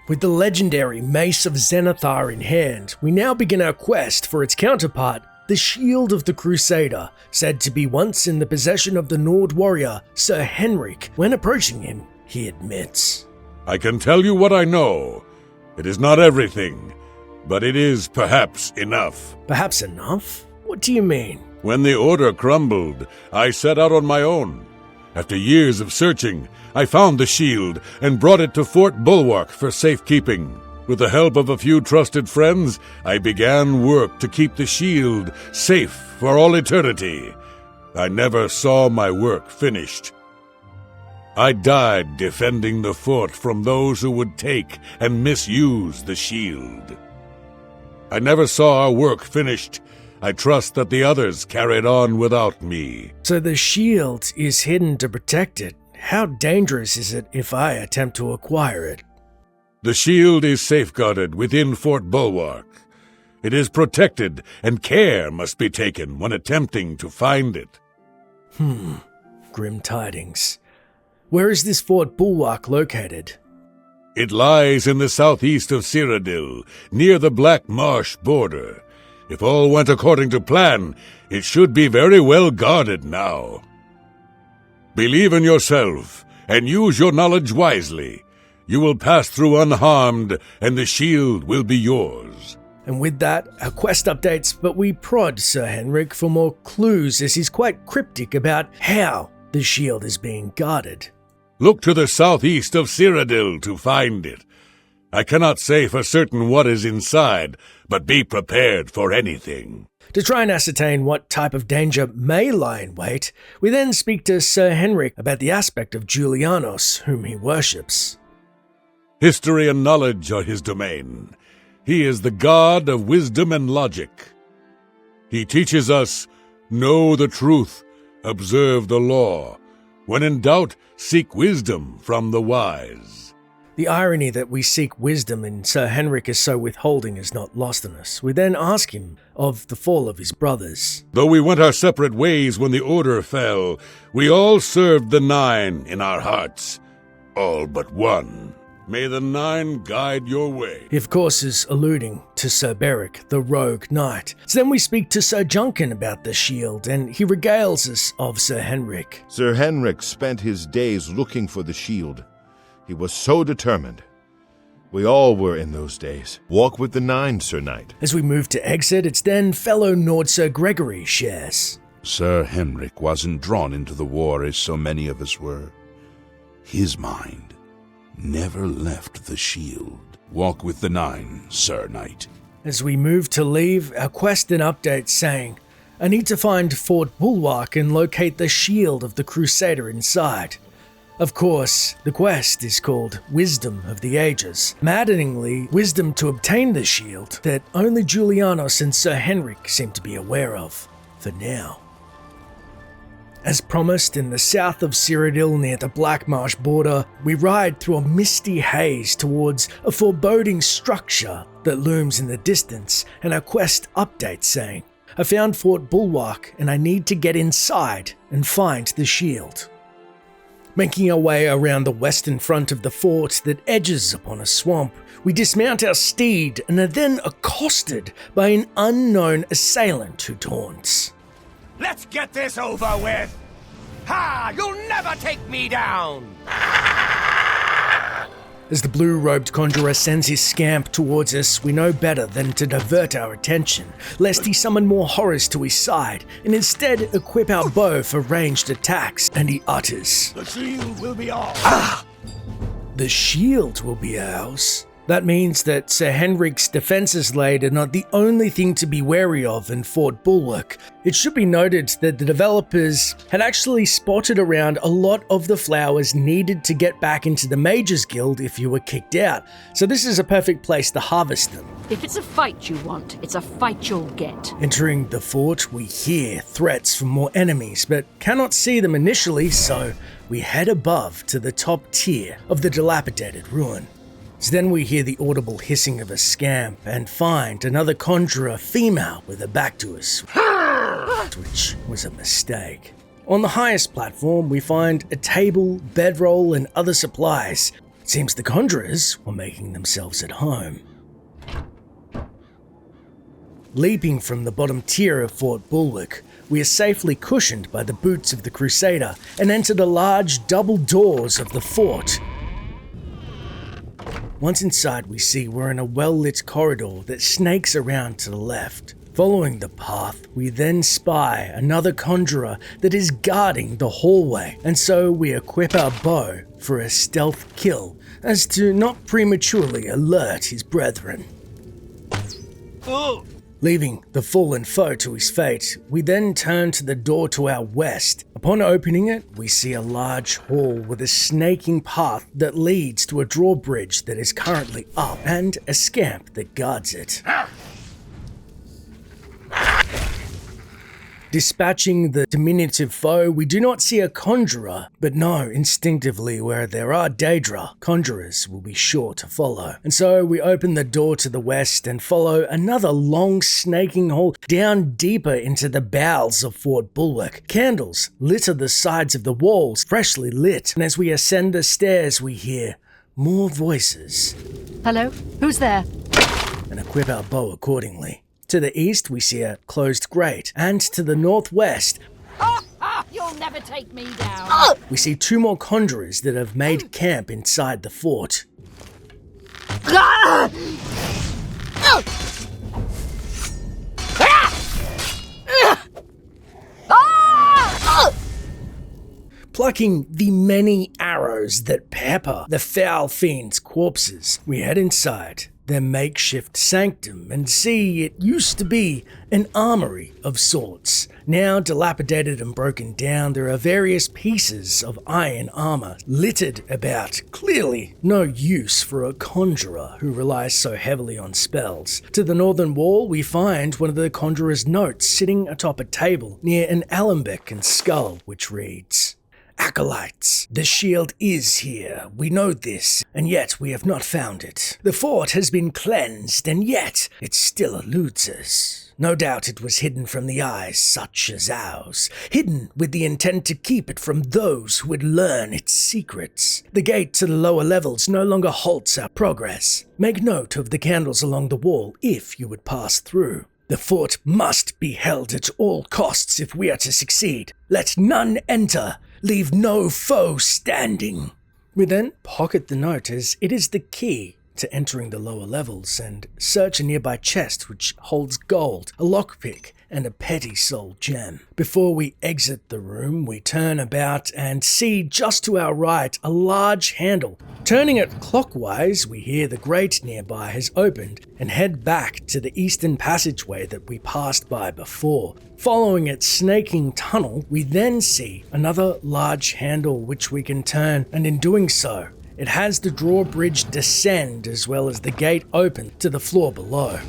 With the legendary Mace of Zenithar in hand, we now begin our quest for its counterpart, the Shield of the Crusader, said to be once in the possession of the Nord warrior Sir Henrik. When approaching him, he admits, "I can tell you what I know. It is not everything, but it is perhaps enough." Perhaps enough? What do you mean? When the order crumbled, I set out on my own. After years of searching, I found the shield and brought it to Fort Bulwark for safekeeping. With the help of a few trusted friends, I began work to keep the shield safe for all eternity. I never saw my work finished. I died defending the fort from those who would take and misuse the shield. I never saw our work finished. I trust that the others carried on without me. So the shield is hidden to protect it. How dangerous is it if I attempt to acquire it? The shield is safeguarded within Fort Bulwark. It is protected, and care must be taken when attempting to find it. Grim tidings. Where is this Fort Bulwark located? It lies in the southeast of Cyrodiil, near the Black Marsh border. If all went according to plan, it should be very well guarded now. Believe in yourself, and use your knowledge wisely. You will pass through unharmed, and the shield will be yours. And with that, our quest updates, but we prod Sir Henrik for more clues as he's quite cryptic about how the shield is being guarded. Look to the southeast of Cyrodiil to find it. I cannot say for certain what is inside, but be prepared for anything. To try and ascertain what type of danger may lie in wait, we then speak to Sir Henrik about the aspect of Julianos, whom he worships. History and knowledge are his domain. He is the god of wisdom and logic. He teaches us, know the truth, observe the law. When in doubt, seek wisdom from the wise. The irony that we seek wisdom and Sir Henrik is so withholding is not lost on us. We then ask him of the fall of his brothers. Though we went our separate ways when the order fell, we all served the Nine in our hearts. All but one. May the Nine guide your way. He of course is alluding to Sir Beric, the rogue knight. So then we speak to Sir Juncan about the shield, and he regales us of Sir Henrik. Sir Henrik spent his days looking for the shield. He was so determined. We all were in those days. Walk with the Nine, Sir Knight. As we move to exit, it's then fellow Nord Sir Gregory shares. Sir Henrik wasn't drawn into the war as so many of us were. His mind never left the shield. Walk with the Nine, Sir Knight. As we move to leave, our quest and update saying, I need to find Fort Bulwark and locate the shield of the Crusader inside. Of course, the quest is called Wisdom of the Ages. Maddeningly, wisdom to obtain the shield that only Julianos and Sir Henrik seem to be aware of, for now. As promised, in the south of Cyrodiil near the Black Marsh border, we ride through a misty haze towards a foreboding structure that looms in the distance, and our quest update saying, I found Fort Bulwark and I need to get inside and find the shield. Making our way around the western front of the fort that edges upon a swamp, we dismount our steed and are then accosted by an unknown assailant who taunts. Let's get this over with! Ha! You'll never take me down! As the blue-robed conjurer sends his scamp towards us, we know better than to divert our attention, lest he summon more horrors to his side, and instead equip our bow for ranged attacks, and he utters, The shield will be ours! The shield will be ours. That means that Sir Henrik's defences laid are not the only thing to be wary of in Fort Bulwark. It should be noted that the developers had actually spotted around a lot of the flowers needed to get back into the Mages Guild if you were kicked out, so this is a perfect place to harvest them. If it's a fight you want, it's a fight you'll get. Entering the fort, we hear threats from more enemies, but cannot see them initially, so we head above to the top tier of the dilapidated ruin. So then we hear the audible hissing of a scamp and find another conjurer female with her back to us, which was a mistake. On the highest platform, we find a table, bedroll, and other supplies. It seems the conjurers were making themselves at home. Leaping from the bottom tier of Fort Bulwark, we are safely cushioned by the boots of the Crusader and enter the large double doors of the fort. Once inside, we see we're in a well-lit corridor that snakes around to the left. Following the path, we then spy another conjurer that is guarding the hallway, and so we equip our bow for a stealth kill, as to not prematurely alert his brethren. Leaving the fallen foe to his fate, we then turn to the door to our west. Upon opening it, we see a large hall with a snaking path that leads to a drawbridge that is currently up, and a scamp that guards it. Dispatching the diminutive foe, we do not see a conjurer, but know instinctively where there are Daedra, conjurers will be sure to follow. And so we open the door to the west and follow another long snaking hall down deeper into the bowels of Fort Bulwark. Candles litter the sides of the walls, freshly lit, and as we ascend the stairs we hear more voices. Hello? Who's there? And equip our bow accordingly. To the east, we see a closed grate, and to the northwest, You'll never take me down. we see two more conjurers that have made camp inside the fort. Plucking the many arrows that pepper the foul fiend's corpses, we head inside their makeshift sanctum and see it used to be an armory of sorts. Now dilapidated and broken down, there are various pieces of iron armor littered about, clearly no use for a conjurer who relies so heavily on spells. To the northern wall, we find one of the conjurer's notes sitting atop a table near an alembic and skull, which reads, "Acolytes, the shield is here. We know this, and yet we have not found it. The fort has been cleansed, and yet it still eludes us. No doubt it was hidden from the eyes such as ours, hidden with the intent to keep it from those who would learn its secrets. The gate to the lower levels no longer halts our progress. Make note of the candles along the wall if you would pass through. The fort must be held at all costs if we are to succeed. Let none enter. Leave no foe standing." We then pocket the note as it is the key to entering the lower levels and search a nearby chest which holds gold, a lockpick, and a petty soul gem. Before we exit the room, we turn about and see just to our right a large handle. Turning it clockwise, we hear the grate nearby has opened and head back to the eastern passageway that we passed by before. Following its snaking tunnel, we then see another large handle which we can turn, and in doing so, it has the drawbridge descend as well as the gate open to the floor below.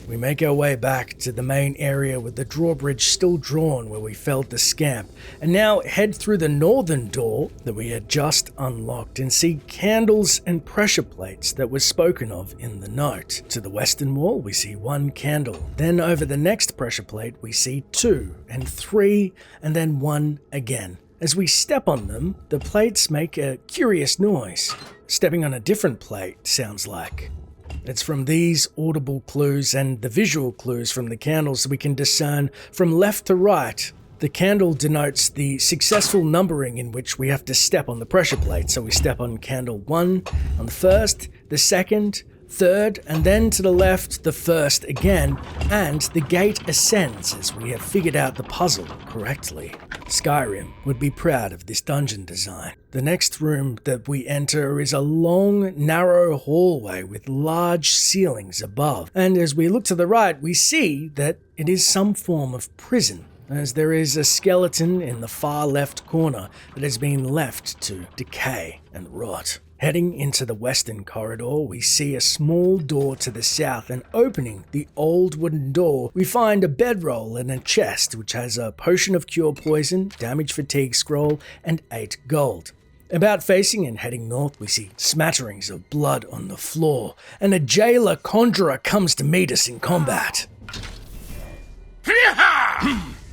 We make our way back to the main area with the drawbridge still drawn where we felled the scamp, and now head through the northern door that we had just unlocked and see candles and pressure plates that were spoken of in the note. To the western wall we see one candle, then over the next pressure plate we see 2 and 3 and then 1 again. As we step on them, the plates make a curious noise. Stepping on a different plate sounds like. It's from these audible clues and the visual clues from the candles that we can discern from left to right. The candle denotes the successful numbering in which we have to step on the pressure plate. So we step on candle 1 on the first, the second, third, and then to the left, the first again, and the gate ascends as we have figured out the puzzle correctly. Skyrim would be proud of this dungeon design. The next room that we enter is a long, narrow hallway with large ceilings above, and as we look to the right, we see that it is some form of prison, as there is a skeleton in the far left corner that has been left to decay and rot. Heading into the western corridor, we see a small door to the south, and opening the old wooden door, we find a bedroll and a chest which has a potion of cure poison, damage fatigue scroll, and 8 gold. About facing and heading north, we see smatterings of blood on the floor, and a jailer conjurer comes to meet us in combat.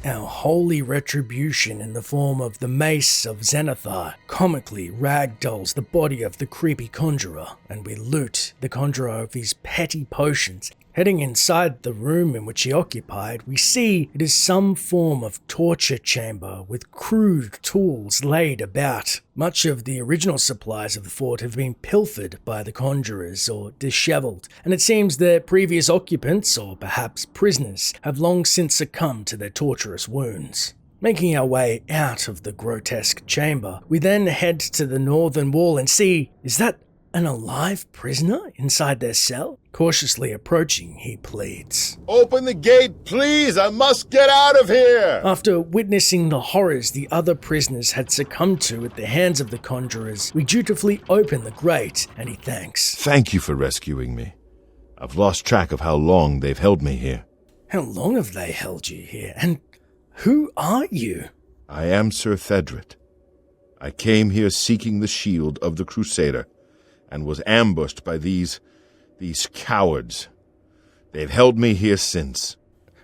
Our holy retribution in the form of the Mace of Zenithar comically ragdolls the body of the creepy conjurer, and we loot the conjurer of his petty potions. Heading inside the room in which he occupied, we see it is some form of torture chamber with crude tools laid about. Much of the original supplies of the fort have been pilfered by the conjurers or disheveled, and it seems their previous occupants, or perhaps prisoners, have long since succumbed to their torturous wounds. Making our way out of the grotesque chamber, we then head to the northern wall and see, is that an alive prisoner inside their cell? Cautiously approaching, he pleads, Open the gate, please! I must get out of here! After witnessing the horrors the other prisoners had succumbed to at the hands of the conjurers, we dutifully open the grate, and he thanks. Thank you for rescuing me. I've lost track of how long they've held me here. How long have they held you here? And who are you? I am Sir Thedret. I came here seeking the shield of the Crusader, and was ambushed by these cowards. They've held me here since.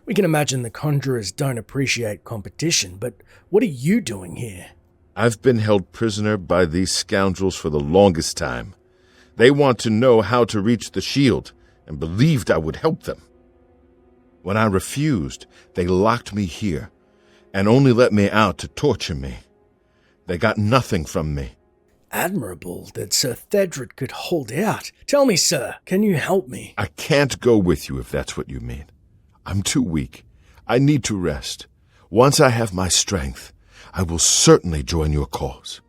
We can imagine the conjurers don't appreciate competition, but what are you doing here? I've been held prisoner by these scoundrels for the longest time. They want to know how to reach the shield, and believed I would help them. When I refused, they locked me here, and only let me out to torture me. They got nothing from me. Admirable that Sir Thedret could hold out. Tell me, sir, can you help me? I can't go with you if that's what you mean. I'm too weak. I need to rest. Once I have my strength, I will certainly join your cause.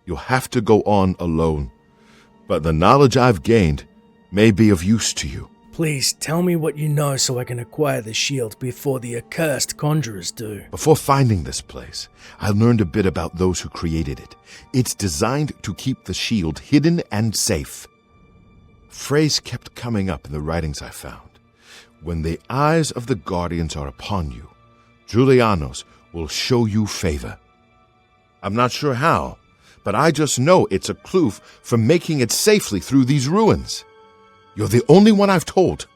You'll have to go on alone, but the knowledge I've gained may be of use to you. Please tell me what you know so I can acquire the shield before the accursed conjurers do. Before finding this place, I learned a bit about those who created it. It's designed to keep the shield hidden and safe. A phrase kept coming up in the writings I found. When the eyes of the guardians are upon you, Julianos will show you favor. I'm not sure how, but I just know it's a clue for making it safely through these ruins. You're the only one I've told.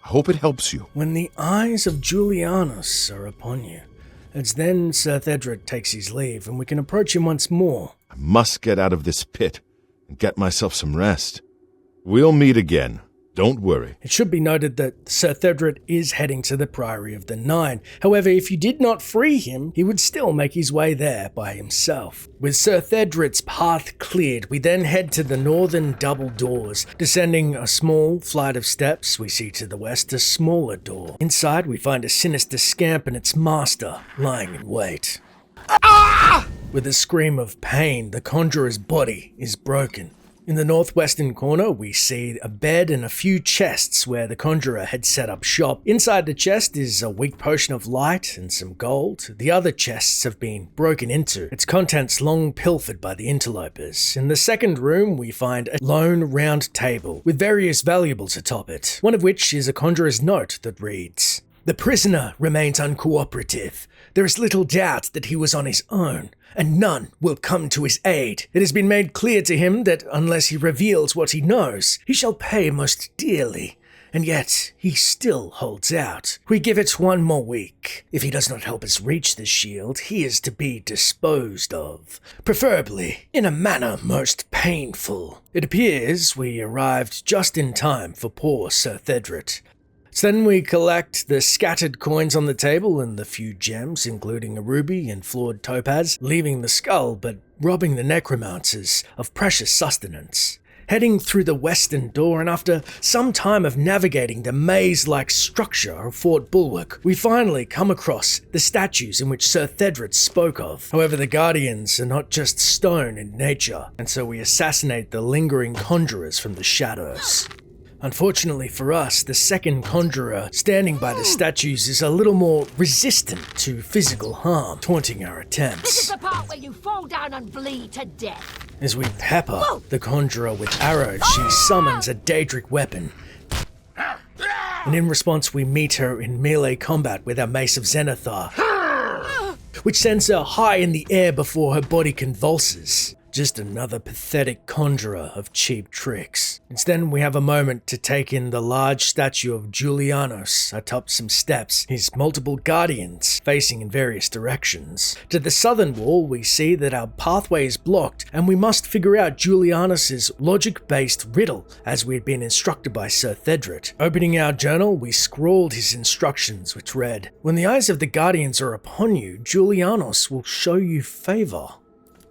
I hope it helps you. When the eyes of Julianos are upon you, it's then Sir Thedret takes his leave and we can approach him once more. I must get out of this pit and get myself some rest. We'll meet again. Don't worry. It should be noted that Sir Thedret is heading to the Priory of the Nine. However, if you did not free him, he would still make his way there by himself. With Sir Thedret's path cleared, we then head to the northern double doors. Descending a small flight of steps, we see to the west a smaller door. Inside, we find a sinister scamp and its master lying in wait. With a scream of pain, the conjurer's body is broken. In the northwestern corner, we see a bed and a few chests where the conjurer had set up shop. Inside the chest is a weak potion of light and some gold. The other chests have been broken into, its contents long pilfered by the interlopers. In the second room, we find a lone round table with various valuables atop it, one of which is a conjurer's note that reads, "The prisoner remains uncooperative. There is little doubt that he was on his own, and none will come to his aid. It has been made clear to him that unless he reveals what he knows, he shall pay most dearly. And yet, he still holds out. We give it 1 more week. If he does not help us reach the shield, he is to be disposed of, preferably in a manner most painful." It appears we arrived just in time for poor Sir Thedret. So then we collect the scattered coins on the table and the few gems, including a ruby and flawed topaz, leaving the skull but robbing the necromancers of precious sustenance. Heading through the western door, and after some time of navigating the maze-like structure of Fort Bulwark, we finally come across the statues in which Sir Thedret spoke of. However, the guardians are not just stone in nature, and so we assassinate the lingering conjurers from the shadows. Unfortunately for us, the second conjurer standing by the statues is a little more resistant to physical harm, taunting our attempts. This is the part where you fall down and bleed to death. As we pepper the conjurer with arrows, she summons a Daedric weapon. And in response, we meet her in melee combat with our Mace of Zenithar, which sends her high in the air before her body convulses. Just another pathetic conjurer of cheap tricks. Instead, we have a moment to take in the large statue of Julianos atop some steps, his multiple guardians facing in various directions. To the southern wall, we see that our pathway is blocked, and we must figure out Julianos' logic-based riddle, as we had been instructed by Sir Thedret. Opening our journal, we scrawled his instructions, which read, "When the eyes of the guardians are upon you, Julianos will show you favor."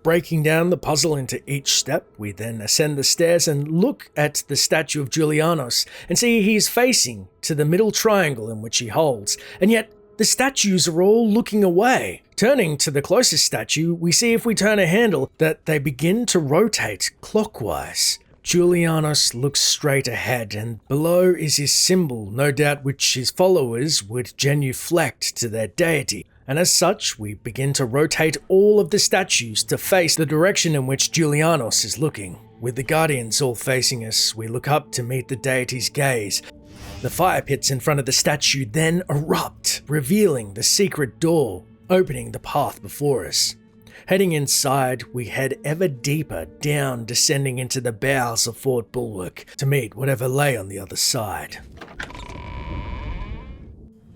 Breaking down the puzzle into each step, we then ascend the stairs and look at the statue of Julianos and see he is facing to the middle triangle in which he holds, and yet the statues are all looking away. Turning to the closest statue, we see if we turn a handle that they begin to rotate clockwise. Julianos looks straight ahead, and below is his symbol, no doubt which his followers would genuflect to their deity. And as such, we begin to rotate all of the statues to face the direction in which Julianos is looking. With the guardians all facing us, we look up to meet the deity's gaze. The fire pits in front of the statue then erupt, revealing the secret door, opening the path before us. Heading inside, we head ever deeper down, descending into the bowels of Fort Bulwark to meet whatever lay on the other side.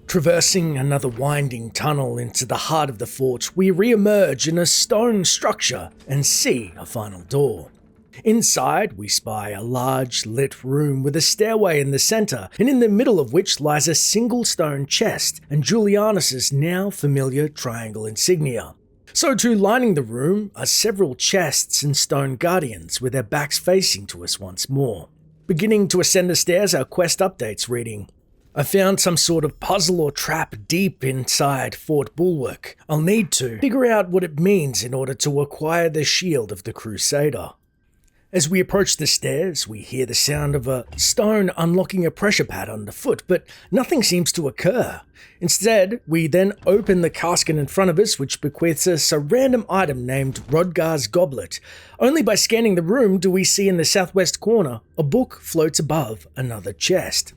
Traversing another winding tunnel into the heart of the fort, we re-emerge in a stone structure and see a final door. Inside, we spy a large lit room with a stairway in the center, and in the middle of which lies a single stone chest and Julianos' now familiar triangle insignia. So too lining the room are several chests and stone guardians with their backs facing to us once more. Beginning to ascend the stairs, our quest updates reading, "I found some sort of puzzle or trap deep inside Fort Bulwark. I'll need to figure out what it means in order to acquire the shield of the Crusader." As we approach the stairs, we hear the sound of a stone unlocking a pressure pad underfoot, but nothing seems to occur. Instead, we then open the casket in front of us, which bequeaths us a random item named Rodgar's Goblet. Only by scanning the room do we see in the southwest corner a book floats above another chest.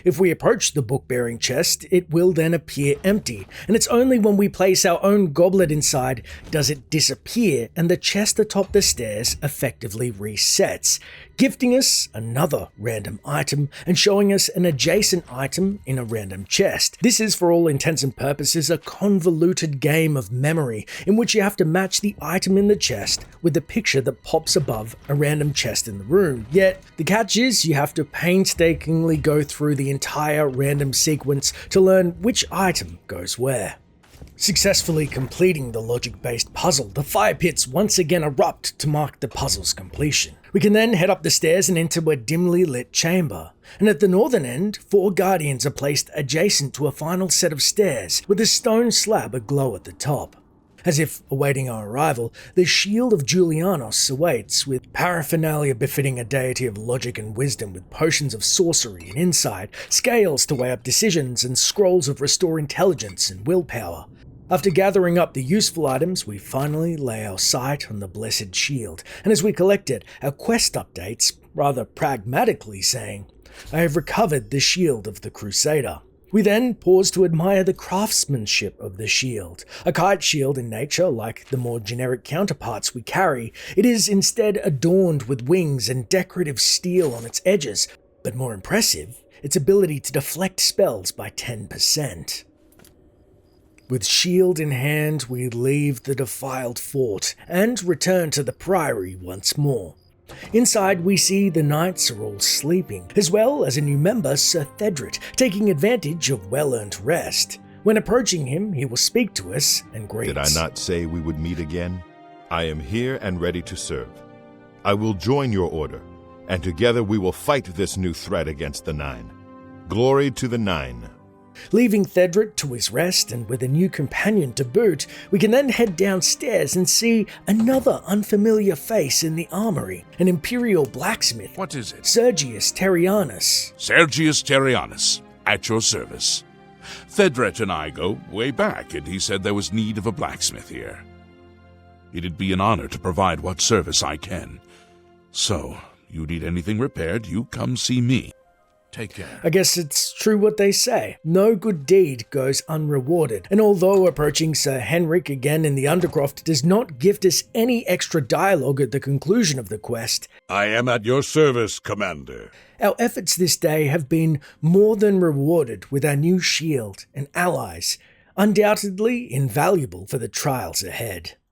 If we approach the book-bearing chest, it will then appear empty, and it's only when we place our own goblet inside does it disappear and the chest atop the stairs effectively resets, gifting us another random item and showing us an adjacent item in a random chest. This is, for all intents and purposes, a convoluted game of memory in which you have to match the item in the chest with the picture that pops above a random chest in the room. Yet, the catch is you have to painstakingly go through the entire random sequence to learn which item goes where. Successfully completing the logic-based puzzle, the fire pits once again erupt to mark the puzzle's completion. We can then head up the stairs and into a dimly lit chamber. And at the northern end, 4 guardians are placed adjacent to a final set of stairs with a stone slab aglow at the top. As if awaiting our arrival, the shield of Julianos awaits, with paraphernalia befitting a deity of logic and wisdom, with potions of sorcery and insight, scales to weigh up decisions, and scrolls of restore intelligence and willpower. After gathering up the useful items, we finally lay our sight on the blessed shield, and as we collect it, our quest updates, rather pragmatically saying, "I have recovered the shield of the Crusader." We then pause to admire the craftsmanship of the shield. A kite shield in nature, like the more generic counterparts we carry, it is instead adorned with wings and decorative steel on its edges, but more impressive, its ability to deflect spells by 10%. With shield in hand, we leave the defiled fort and return to the Priory once more. Inside, we see the knights are all sleeping, as well as a new member, Sir Thedret, taking advantage of well-earned rest. When approaching him, he will speak to us and greets. Did I not say we would meet again? I am here and ready to serve. I will join your order, and together we will fight this new threat against the Nine. Glory to the Nine. Leaving Thedret to his rest and with a new companion to boot, we can then head downstairs and see another unfamiliar face in the armory, an imperial blacksmith. What is it? Sergius Terrianus. Sergius Terrianus, at your service. Thedret and I go way back, and he said there was need of a blacksmith here. It'd be an honor to provide what service I can. So, you need anything repaired, you come see me. Take care. I guess it's true what they say. No good deed goes unrewarded. And although approaching Sir Henrik again in the Undercroft does not gift us any extra dialogue at the conclusion of the quest, I am at your service, Commander. our efforts this day have been more than rewarded with our new shield and allies, undoubtedly invaluable for the trials ahead.